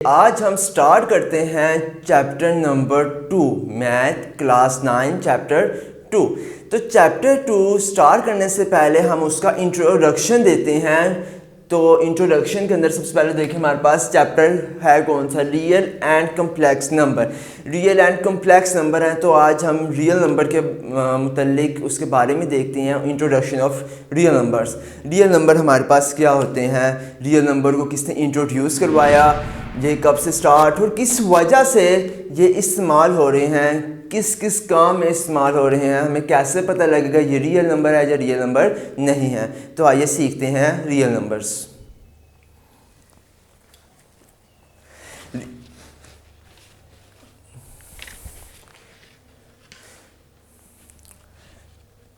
आज हम स्टार्ट करते हैं chapter number 2 math class 9 chapter 2। तो चैप्टर 2 स्टार्ट करने से पहले हम उसका इंट्रोडक्शन देते हैं। तो इंट्रोडक्शन के अंदर सबसे पहले देखिए हमारे पास चैप्टर है कौन सा, real and complex number. Real and complex number है, तो आज हम रियल नंबर के मुतल्लिक उसके बारे में देखते हैं। Introduction of real numbers. Real number हमारे पास क्या होते हैं, रियल नंबर को किसने इंट्रोड्यूस करवाया, ये कब से स्टार्ट और किस वजह से ये इस्तेमाल हो रहे हैं, किस किस काम में इस्तेमाल हो रहे हैं, हमें कैसे पता लगेगा ये रियल नंबर है या रियल नंबर नहीं है। तो आइए सीखते हैं रियल नंबर्स।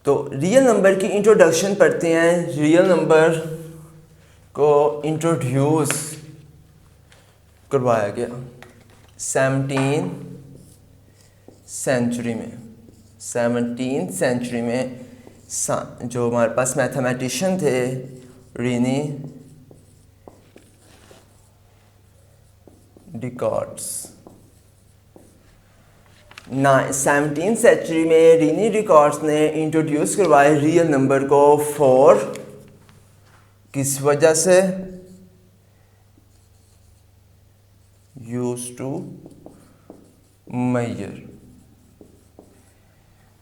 तो रियल नंबर की इंट्रोडक्शन पढ़ते हैं। रियल नंबर को इंट्रोड्यूस करवाया गया 17th सेंचुरी में। 17th सेंचुरी में जो हमारे पास मैथमेटिशियन थे रीनी डिकॉर्ड्स। 17th सेंचुरी में रीनी डिकॉर्ड्स ने इंट्रोड्यूस करवाए रियल नंबर को फॉर किस वजह से, यूज टू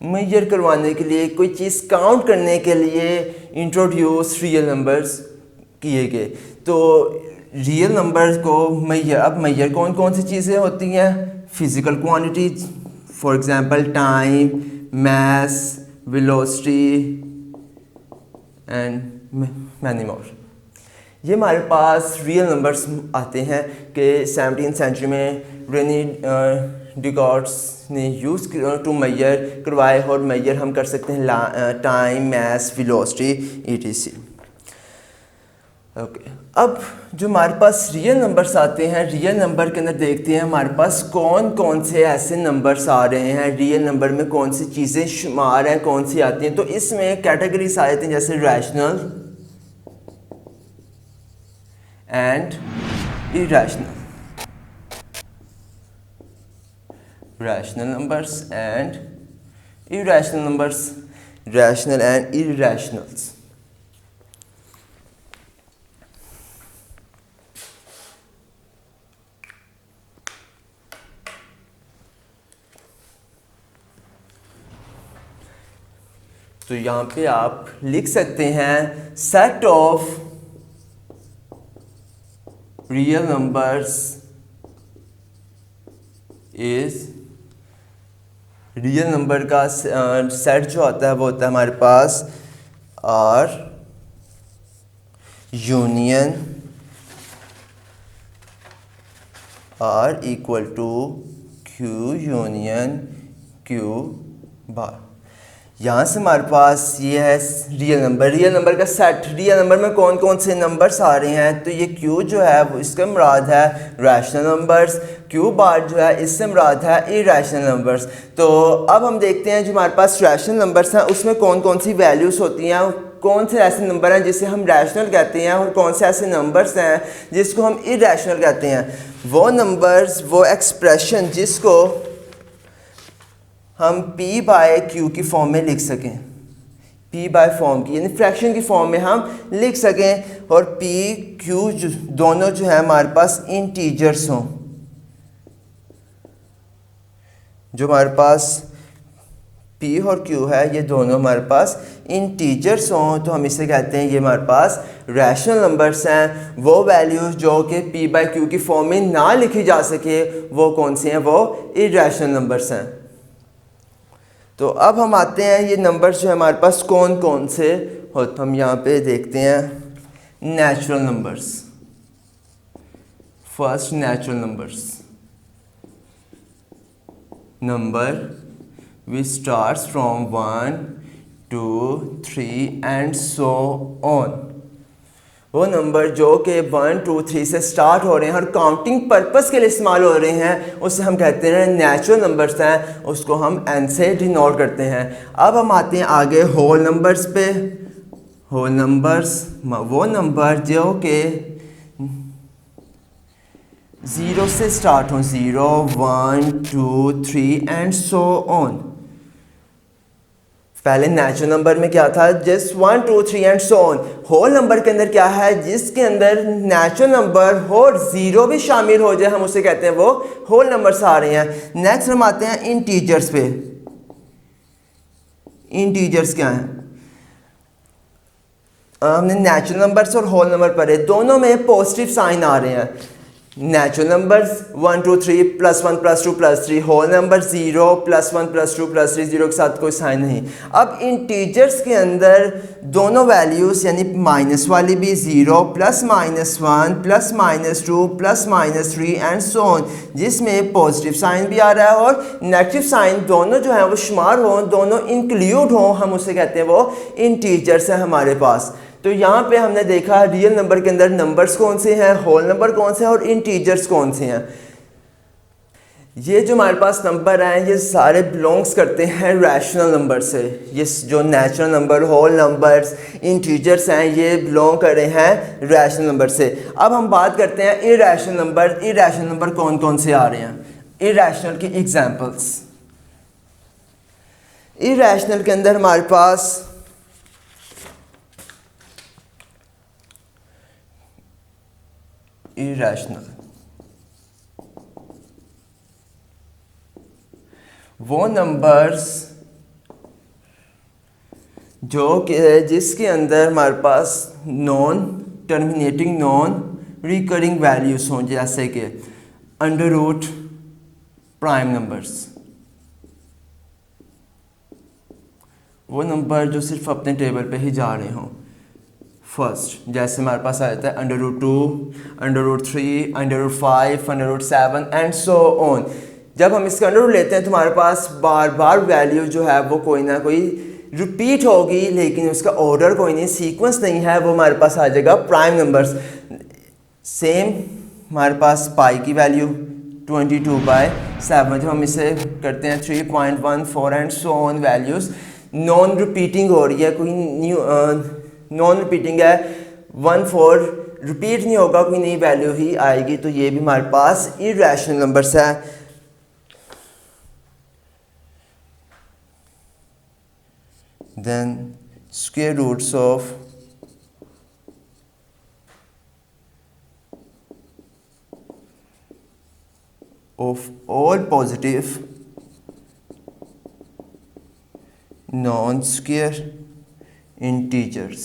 मेजर करवाने के लिए, कोई चीज़ काउंट करने के लिए इंट्रोड्यूस रियल नंबर्स किए गए। तो रियल नंबर्स को मेजर, अब मेजर कौन कौन सी चीज़ें होती हैं, physical quantities for example time, mass, velocity and many more. ये हमारे पास रियल नंबर्स आते हैं कि 17th सेंचुरी में रेनी डिकॉर्ड्स ने यूज़ टू मेजर करवाए और मेजर हम कर सकते हैं टाइम, मास, वेलोसिटी etc। ओके, अब जो हमारे पास रियल नंबर्स आते हैं, रियल नंबर के अंदर देखते हैं हमारे पास कौन कौन से ऐसे नंबर्स आ रहे हैं, रियल नंबर में कौन सी चीज़ें शुमार हैं, कौन सी आती हैं। तो इसमें कैटेगरीज आ जाती हैं जैसे rational and irrational, rational numbers and irrational numbers, rational and irrationals। तो यहाँ पे आप लिख सकते हैं set of real numbers is, real number का सेट जो होता है वो होता है हमारे पास R union R equal to Q union Q bar. यहाँ से हमारे पास ये है रियल नंबर, रियल नंबर का सेट। रियल नंबर में कौन कौन से नंबर्स आ रहे हैं, तो ये क्यू जो है वो इसका मुराद है रैशनल नंबर्स, क्यू बार जो है इससे मुराद है इरैशनल नंबर्स। तो अब हम देखते हैं जो हमारे पास रैशनल नंबर्स हैं उसमें कौन कौन सी वैल्यूज़ होती हैं, कौन से ऐसे नंबर हैं जिसे हम रैशनल कहते हैं और कौन से ऐसे नंबर्स हैं जिसको हम इरैशनल कहते हैं। वो नंबर्स, वो एक्सप्रेशन जिसको हम p बाय q की फॉर्म में लिख सकें, p बाय फॉर्म की यानी फ्रैक्शन की फॉर्म में हम लिख सकें, और p q दोनों जो है हमारे पास इंटीजर्स हों। जो हमारे पास p और q है ये दोनों हमारे पास इंटीजर्स हों, तो हम इसे कहते हैं ये हमारे पास रैशनल नंबर्स हैं। वो वैल्यूज जो कि p बाय q की फॉर्म में ना लिखी जा सके वो कौन सी हैं, वो इरैशनल नंबर्स हैं। तो अब हम आते हैं ये नंबर्स जो हमारे पास कौन कौन से होते, हम यहाँ पे देखते हैं natural numbers. First natural numbers, number which starts from 1 2 3 and so on. वो नंबर जो कि 1 2 3 से स्टार्ट हो रहे हैं और काउंटिंग पर्पस के लिए इस्तेमाल हो रहे हैं उसे हम कहते हैं नेचुरल नंबर्स हैं, उसको हम n से डिनोट करते हैं। अब हम आते हैं आगे होल नंबर्स पे। होल नंबर्स वो नंबर जो कि ज़ीरो से स्टार्ट हो, 0 1 2 3 एंड सो ऑन। पहले नेचुरल नंबर में क्या था, just 1 2 3 and so on. Whole number के अंदर क्या है, जिसके अंदर नेचुरल नंबर हो और ज़ीरो भी शामिल हो जाए, हम उसे कहते हैं वो होल नंबर्स आ रहे हैं। नेक्स्ट हम आते हैं इंटीजर्स पे। इंटीजर्स क्या हैं, हमने नेचुरल नंबर्स और होल नंबर पढ़े, दोनों में पॉजिटिव साइन आ रहे हैं। नेचुरल नंबर्स 1 2 3 +1 +2 +3, होल नंबर 0 +1 +2 +3, 0 के साथ कोई साइन नहीं। अब इंटीजर्स के अंदर दोनों वैल्यूज़ यानी माइनस वाली भी 0 +-1 +-2 +-3 एंड सो ऑन, जिसमें पॉजिटिव साइन भी आ रहा है और नेगेटिव साइन, दोनों जो है वो शुमार हों, दोनों इंक्लूड हों, हम उसे कहते हैं वो इंटीजर्स है हमारे पास। तो यहाँ पे हमने देखा रियल नंबर के अंदर नंबर्स कौन से हैं, होल नंबर कौन से हैं और इंटीजर्स कौन से हैं। ये जो हमारे पास नंबर हैं ये सारे बिलोंग्स करते हैं रैशनल नंबर से। ये जो natural number, whole numbers, integers हैं, ये बिलोंग कर रहे हैं रैशनल नंबर से। अब हम बात करते हैं इरैशनल नंबर। इरैशनल नंबर कौन कौन से आ रहे हैं, इरैशनल की एग्जांपल्स। इरैशनल के अंदर हमारे पास इरैशनल वो नंबर्स जो कि जिसके अंदर हमारे पास non terminating, non recurring values हों, जैसे कि अंडर रूट प्राइम नंबर्स। वो नंबर जो सिर्फ अपने टेबल पे ही जा रहे हों। फर्स्ट जैसे हमारे पास आ जाता है √2, √3, √5, √7 एंड सो ऑन। जब हम इसका अंडर लेते हैं तो हमारे पास बार बार वैल्यू जो है वो कोई ना कोई रिपीट होगी, लेकिन उसका ऑर्डर कोई नहीं, सीक्वेंस नहीं है, वो हमारे पास आ जाएगा प्राइम नंबर्स। सेम हमारे पास पाई की वैल्यू 22/7, जब हम इसे करते हैं 3.14 and so on, values non repeating हो रही है, कोई न्यू नॉन रिपीटिंग है, 1/4 रिपीट नहीं होगा, कोई नई वैल्यू ही आएगी। तो ये भी हमारे पास इरैशनल नंबर्स है। Then square roots of all positive non-square integers,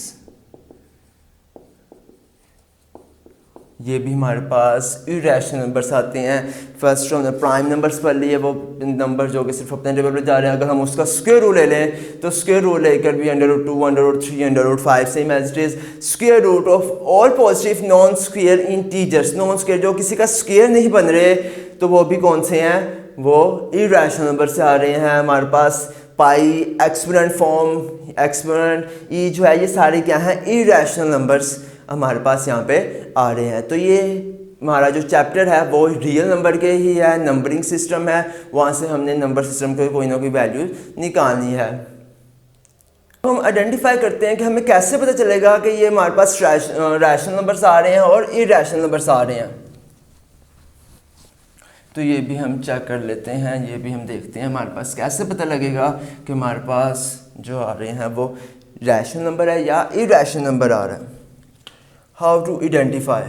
ये भी हमारे पास इरैशनल नंबर्स आते हैं। फर्स्ट हमने प्राइम नंबर्स पढ़ लिए, वो नंबर जो कि सिर्फ अपने टेबल पर जा रहे हैं। अगर हम उसका स्क्वायर रूट ले लें तो स्क्वायर रूट लेकर भी √2, √3, √5 same as it is square root of all positive non square integers. Non square जो किसी का स्क्वायर नहीं बन रहे, तो वो भी कौन से हैं, वो इरैशनल नंबर से आ रहे हैं। हमारे पास पाई, एक्सपोनेंट फॉर्म, एक्सपोनेंट ई जो है, ये सारे क्या हैं, इरैशनल नंबर्स हमारे पास यहाँ पे आ रहे हैं। तो ये हमारा जो चैप्टर है वो रियल नंबर के ही है, नंबरिंग सिस्टम है, वहाँ से हमने नंबर सिस्टम के कोई ना कोई वैल्यू निकालनी है। तो हम आइडेंटिफाई करते हैं कि हमें कैसे पता चलेगा कि ये हमारे पास रैशनल नंबर्स आ रहे हैं और इरैशनल नंबर्स आ रहे हैं। तो ये भी हम चेक कर लेते हैं, ये भी हम देखते हैं हमारे पास कैसे पता लगेगा कि हमारे पास जो आ रहे हैं वो रैशनल नंबर है या इरैशनल नंबर आ रहा है। हाउ टू आइडेंटिफाई,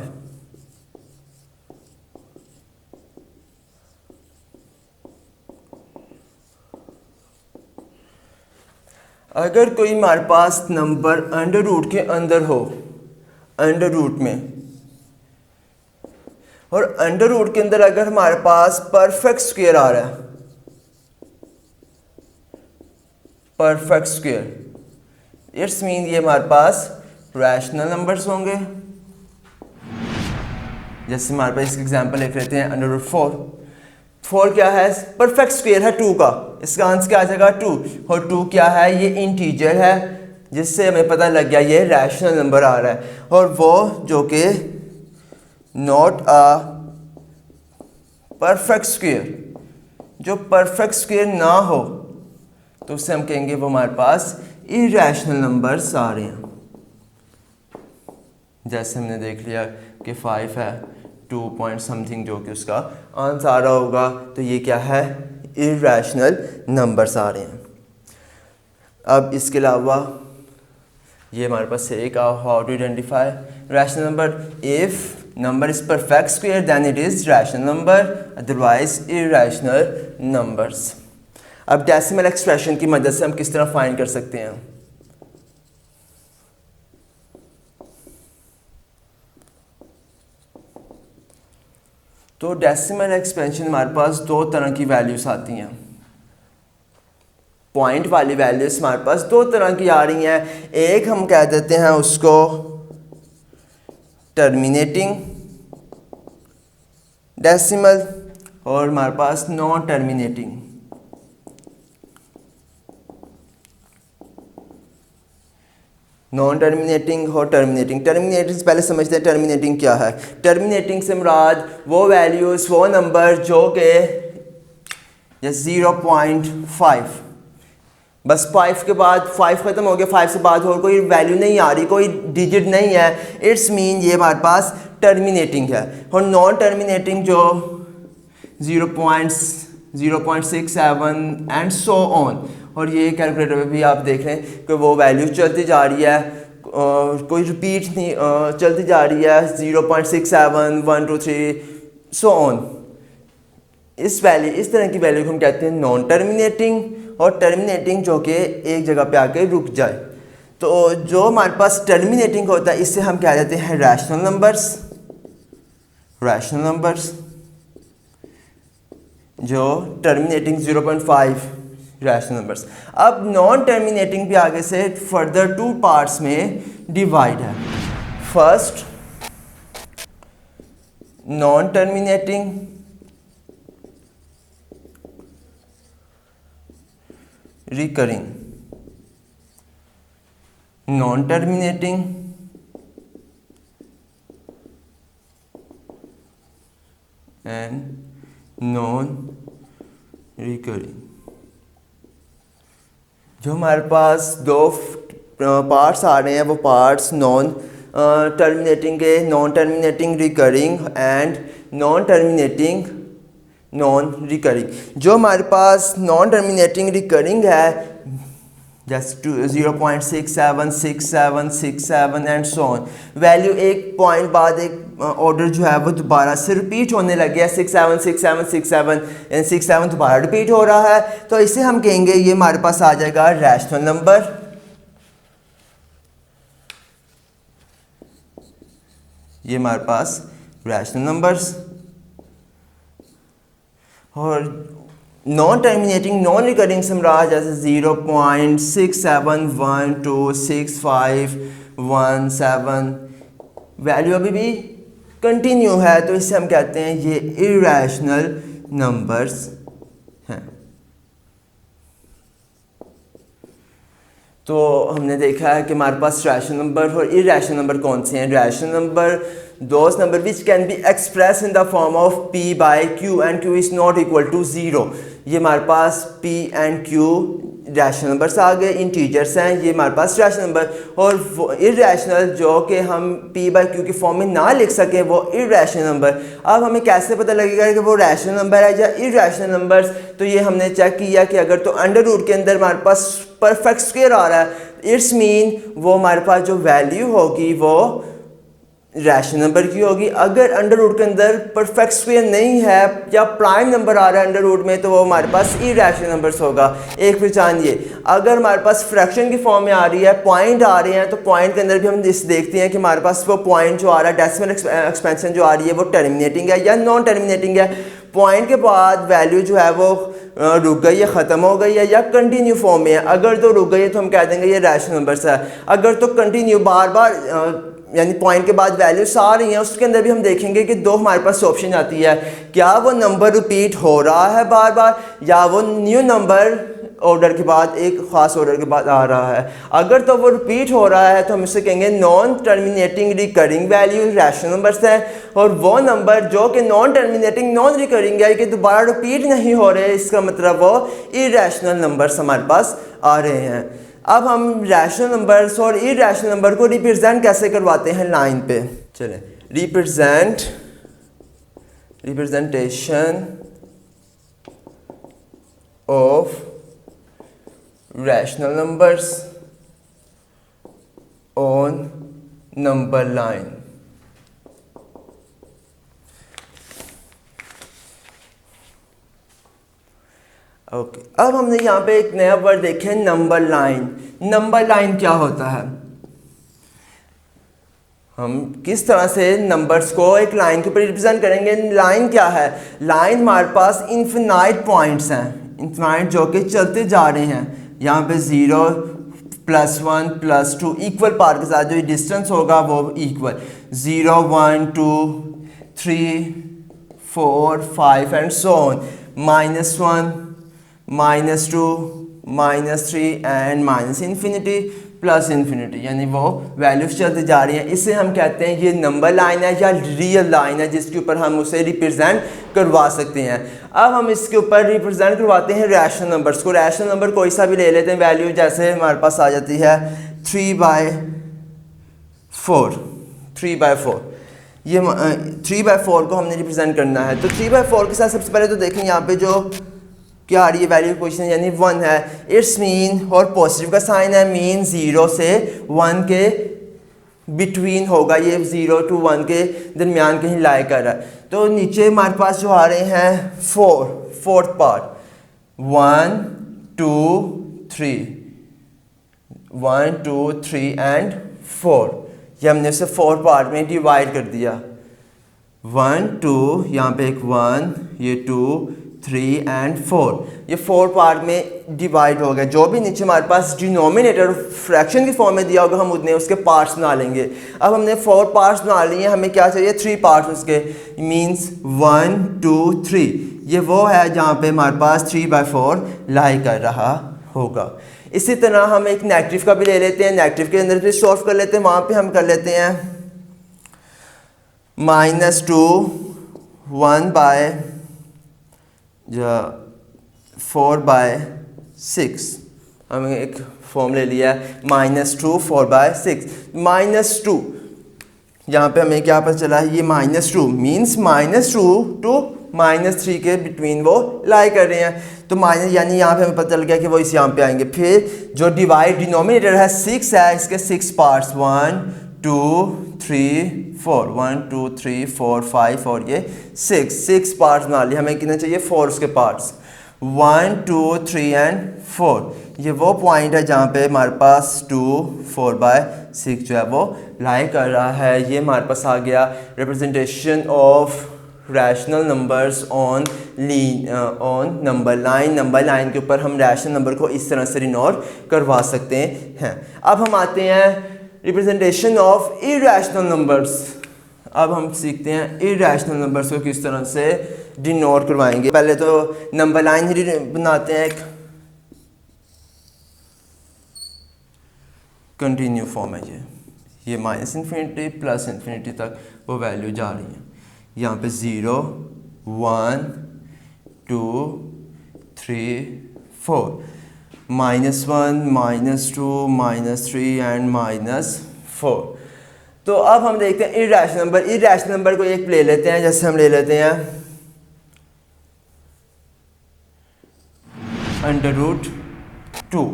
अगर कोई हमारे पास नंबर अंडर रूट के अंदर हो, अंडर रूट में, और अंडर रूट के अंदर अगर हमारे पास परफेक्ट स्क्वायर आ रहा है, परफेक्ट स्क्वायर, इट्स मीन ये हमारे पास रैशनल नंबर्स होंगे। जैसे हमारे पास इसका एग्जांपल लिख लेते हैं √4। 4 क्या है, परफेक्ट स्क्वायर है 2 का, इसका आंसर क्या आ जाएगा 2। और 2 क्या है, ये इंटीजर है, जिससे हमें पता लग गया ये रैशनल नंबर आ रहा है। और वो जो कि नॉट अ परफेक्ट स्क्वायर, जो परफेक्ट स्क्वायर ना हो तो उससे हम कहेंगे वो हमारे पास इरैशनल नंबर्स आ रहे हैं। जैसे हमने देख लिया कि 5 है, 2 पॉइंट समथिंग जो कि उसका आंसर आ रहा होगा। तो ये क्या है, इरेशनल नंबर्स आ रहे हैं। अब इसके अलावा ये हमारे पास एक how to identify rational number. If number is perfect square then it is rational number, otherwise irrational numbers। अब डेसिमल एक्सप्रेशन की मदद से हम किस तरह फाइंड कर सकते हैं। तो डेसिमल एक्सपेंशन हमारे पास दो तरह की वैल्यूज आती हैं। पॉइंट वाली वैल्यूज हमारे पास दो तरह की आ रही हैं। एक हम कह देते हैं उसको टर्मिनेटिंग डेसिमल और हमारे पास नॉन टर्मिनेटिंग। नॉन टर्मिनेटिंग और टर्मिनेटिंग। टर्मिनेटिंग से पहले समझते हैं टर्मिनेटिंग क्या है। टर्मिनेटिंग से मुराद वो वैल्यूज़, वो नंबर जो कि जैसे 0.5, बस 5 के बाद 5 ख़त्म हो गया, 5 से बाद और कोई वैल्यू नहीं आ रही, कोई डिजिट नहीं है, इट्स मीन ये हमारे पास टर्मिनेटिंग है। और नॉन टर्मिनेटिंग जो 0.67 एंड सो ऑन, और ये कैलकुलेटर में भी आप देख रहे हैं कि वो वैल्यू चलती जा रही है, कोई रिपीट नहीं, चलती जा रही है 0.67 1 2 3 सो ऑन। इस तरह की वैल्यू को हम कहते हैं नॉन टर्मिनेटिंग, और टर्मिनेटिंग जो कि एक जगह पे आके रुक जाए। तो जो हमारे पास टर्मिनेटिंग होता है इससे हम कह देते हैं रैशनल नंबर्स। रैशनल नंबर्स जो टर्मिनेटिंग 0.5 रैशनल नंबर्स। अब नॉन टर्मिनेटिंग भी आगे से फर्दर 2 पार्ट्स में डिवाइड है। First non terminating, recurring, non terminating, and non recurring. जो हमारे पास दो पार्ट्स आ रहे हैं वो पार्ट्स नॉन टर्मिनेटिंग के, non terminating recurring and non terminating non recurring. जो हमारे पास नॉन टर्मिनेटिंग रिकरिंग है जैसे 0.67 67 67 एंड सो ऑन, वैल्यू एक पॉइंट बाद एक ऑर्डर जो है वो दोबारा से रिपीट होने लग गया, 67 67 67 एंड 67 दोबारा रिपीट हो रहा है। तो इसे हम कहेंगे ये हमारे पास आ जाएगा रैशनल नंबर। ये हमारे पास रैशनल नंबर्स। और नॉन टर्मिनेटिंग नॉन रिकरिंग से रहा जैसे 0.67126517 वैल्यू अभी भी कंटिन्यू है, तो इससे हम कहते हैं ये इरेशनल नंबर्स हैं। तो हमने देखा है कि हमारे पास रैशनल नंबर और इरेशनल नंबर कौन से हैं। Rational number those number which can be expressed in the form of p by q and q is not equal to 0। ये हमारे पास p and q rational numbers आ गए, इंटीजर्स हैं, ये हमारे पास रैशनल नंबर। और इरेशनल जो कि हम p by q की फॉर्म में ना लिख सकें वो इरेशनल नंबर। अब हमें कैसे पता लगेगा कि वो रैशनल नंबर है या इरेशनल नंबर्स। तो ये हमने चेक किया कि अगर तो अंडर रूट के अंदर हमारे पास परफेक्ट स्क्वायर आ रहा है, इट्स मीन वो हमारे पास जो वैल्यू होगी वो रैशनल नंबर की होगी। अगर अंडर रूट के अंदर परफेक्ट स्क्वायर नहीं है या प्राइम नंबर आ रहा है अंडर रूट में, तो वो हमारे पास इरेशनल नंबर्स होगा। एक पहचान ये, अगर हमारे पास फ्रैक्शन की फॉर्म में आ रही है, पॉइंट आ रहे हैं, तो पॉइंट के अंदर भी हम इस देखते हैं कि हमारे पास वो पॉइंट जो आ रहा है, डेसिमल एक्सपेंशन जो आ रही है वो टर्मिनेटिंग है या नॉन टर्मिनेटिंग है। पॉइंट के बाद वैल्यू जो है वो रुक गई है, ख़त्म हो गई है या कंटिन्यू फॉर्म में है। अगर तो रुक गई है तो हम कह देंगे ये रैशनल नंबर्स है। अगर तो कंटिन्यू बार बार यानी पॉइंट के बाद वैल्यूज आ रही हैं, उसके अंदर भी हम देखेंगे कि दो हमारे पास ऑप्शन आती है, क्या वो नंबर रिपीट हो रहा है बार बार या वो न्यू नंबर ऑर्डर के बाद एक ख़ास ऑर्डर के बाद आ रहा है। अगर तो वो रिपीट हो रहा है तो हम इसे कहेंगे non terminating recurring value rational numbers है। और वो नंबर जो कि नॉन टर्मिनेटिंग नॉन रिकरिंग है कि दोबारा रिपीट नहीं हो रहे, इसका मतलब वो इरेशनल नंबर्स हमारे पास आ रहे हैं। अब हम रैशनल नंबर्स और इरेशनल नंबर को रिप्रेजेंट कैसे करवाते हैं लाइन पे। चलें, represent representation of rational numbers on number line. Okay, अब हमने यहाँ पे एक नया वर्ड देखे, नंबर लाइन। नंबर लाइन क्या होता है? हम किस तरह से नंबर्स को एक लाइन के ऊपर रिप्रेजेंट करेंगे? लाइन क्या है? लाइन हमारे पास इन्फिनाइट पॉइंट्स हैं, इन्फिनाइट जो कि चलते जा रहे हैं। यहाँ पे 0 +1 +2 इक्वल पार्ट के साथ जो डिस्टेंस होगा वो equal, 0 1 2 3 4 5 and so on, -1 -2 -3 and −infinity +infinity, यानी वो वैल्यूज चलती जा रही हैं। इसे हम कहते हैं ये नंबर लाइन है या रियल लाइन है, जिसके ऊपर हम उसे रिप्रेजेंट करवा सकते हैं। अब हम इसके ऊपर रिप्रेजेंट करवाते हैं रैशनल नंबर्स को। रैशनल नंबर कोई सा भी ले लेते हैं वैल्यू, जैसे हमारे पास आ जाती है 3/4। 3/4 ये 3/4 को हमने रिप्रेजेंट करना है। तो 3/4 के साथ सबसे पहले तो देखें यहाँ पे जो क्या आ रही है वैल्यू पोजीशन, यानी 1 है। इट्स मीन और पॉजिटिव का साइन है, मीन 0 से 1 के बिटवीन होगा, ये 0 to 1 के दरमियान कहीं लाई कर रहा है। तो नीचे हमारे पास जो आ रहे हैं 4th पार्ट, 1 2 3 1 2 3 एंड 4, ये हमने उसे 4 पार्ट में डिवाइड कर दिया। 1 2 यहाँ पे एक 1, ये 2 3 एंड 4, ये 4 पार्ट में डिवाइड हो गया। जो भी नीचे हमारे पास डिनोमिनेटर फ्रैक्शन की फॉर्म में दिया होगा हम उतने उसके पार्ट्स बना लेंगे। अब हमने 4 पार्ट्स बना लिए, हमें क्या चाहिए? 3 पार्ट्स उसके, मीन्स 1 2 3, ये वो है जहाँ पे हमारे पास 3/4 लाई कर रहा होगा। इसी तरह हम एक नेगेटिव का भी ले लेते हैं, नेगेटिव के अंदर भी सॉल्व कर लेते हैं। वहाँ पे हम कर लेते हैं -2 4/6, हमने एक फॉर्म ले लिया है -2 4/6। -2 यहाँ पे हमें क्या पता चला है? ये -2 मीन्स -2 to -3 के बिटवीन वो लाई कर रहे हैं। तो माइनस यानी यहाँ पे हमें पता चल गया कि वो इस यहाँ पे आएंगे। फिर जो डिवाइड डिनोमिनेटर है 6 है, इसके 6 पार्ट्स, 1 2 3 4 1 2 3 4 5 और ये 6 पार्ट्स बना लिए। हमें कितने चाहिए? 4 उसके पार्ट्स, 1 2 3 एंड 4। ये वो पॉइंट है जहाँ पे हमारे पास 2 4/6 जो है वो लाई कर रहा है। ये हमारे पास आ गया representation of rational numbers on number line. Number line के ऊपर हम रैशनल नंबर को इस तरह से डिनोट करवा सकते हैं। अब हम आते हैं रिप्रेजेंटेशन ऑफ इरैशनल नंबर्स। अब हम सीखते हैं इरैशनल नंबर्स को किस तरह से डिनोट करवाएंगे। पहले तो नंबर लाइन ही बनाते हैं, एक कंटिन्यू फॉर्म है ये -इन्फिनिटी +इन्फिनिटी तक वो वैल्यू जा रही है। यहाँ पे 0 1 2 3 4, -1 -2 -3 एंड -4। तो अब हम देखते हैं इरैशनल नंबर। इरैशनल नंबर को एक ले लेते हैं, जैसे हम ले लेते हैं √2।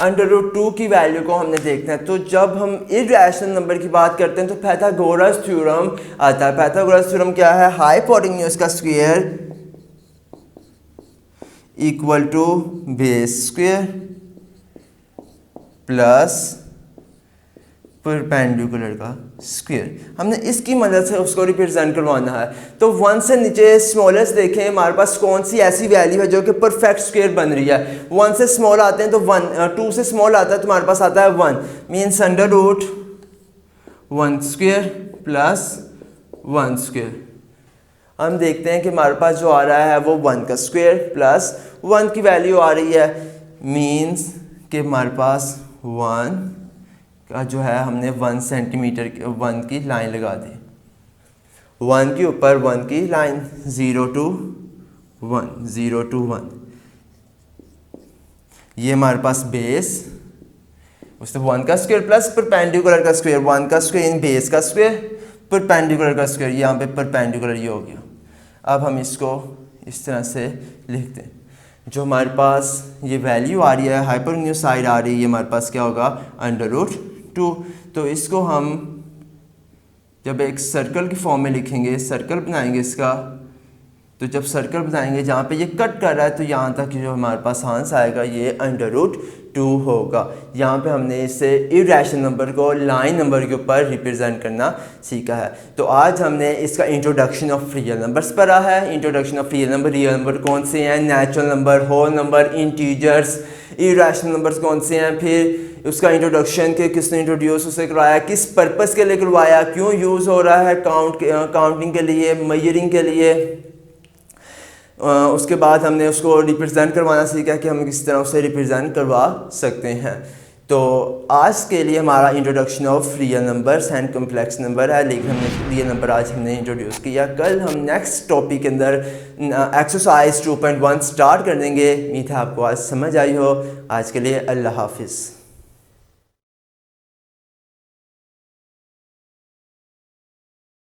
√2 की वैल्यू को हमने देखना है। तो जब हम इरैशनल नंबर की बात करते हैं तो पाइथागोरस थ्योरम आता है। पाइथागोरस थ्योरम क्या है? हाइपोटेन्यूज का square equal to base square plus perpendicular का स्क्वायर। हमने इसकी मदद से उसको रिप्रेजेंट करवाना है। तो 1 से नीचे स्मॉलेस्ट देखें हमारे पास कौन सी ऐसी वैल्यू है जो कि परफेक्ट स्क्वायर बन रही है। 1 से स्मॉल आते हैं तो 1, 2 से स्मॉल आता है तो हमारे पास आता है 1, मीन्स √1 स्क्वायर प्लस 1 स्क्वायर। हम देखते हैं कि हमारे पास जो आ रहा है वो 1 का स्क्वायर प्लस 1 की वैल्यू आ रही है, मीन्स कि हमारे पास 1 का जो है हमने 1 सेंटीमीटर 1 की लाइन लगा दी। 1 के ऊपर 1 की लाइन, 0 to 1 0 to 1। ये हमारे पास बेस, उससे 1 का स्क्वायर प्लस परपेंडिकुलर का स्क्वायर, 1 का स्क्वायर इन बेस का स्क्वायर परपेंडिकुलर का स्क्वायर, यहाँ पे परपेंडिकुलर ये हो गया। अब हम इसको इस तरह से लिखते हैं। जो हमारे पास ये वैल्यू आ रही है, हाइपोटेन्यूज आ रही है, ये हमारे पास क्या होगा, √2। तो इसको हम जब एक सर्कल की फॉर्म में लिखेंगे, सर्कल बनाएंगे इसका, तो जब सर्कल बनाएंगे जहाँ पे ये कट कर रहा है, तो यहाँ तक जो हमारे पास आंसर आएगा ये √2 होगा। यहाँ पे हमने इससे इरेशनल नंबर को लाइन नंबर के ऊपर रिप्रेजेंट करना सीखा है। तो आज हमने इसका इंट्रोडक्शन ऑफ रियल नंबर्स पढ़ा है। इंट्रोडक्शन ऑफ रियल नंबर कौन से हैं, natural number, whole number, integers, irrational numbers कौन से हैं, फिर उसका इंट्रोडक्शन के किसने इंट्रोड्यूस उसे करवाया, किस पर्पस के लिए करवाया, क्यों यूज़ हो रहा है काउंटिंग के लिए, मेजरिंग के लिए। उसके बाद हमने उसको रिप्रेजेंट करवाना सीखा कि हम किस तरह उसे रिप्रेजेंट करवा सकते हैं। तो आज के लिए हमारा introduction of real numbers and complex number है, लेकिन हमने रियल नंबर आज हमने इंट्रोड्यूस किया। कल हम नेक्स्ट टॉपिक के अंदर एक्सरसाइज 2.1 स्टार्ट कर देंगे। उम्मीद है आपको आज समझ आई हो। आज के लिए अल्लाह हाफिज़।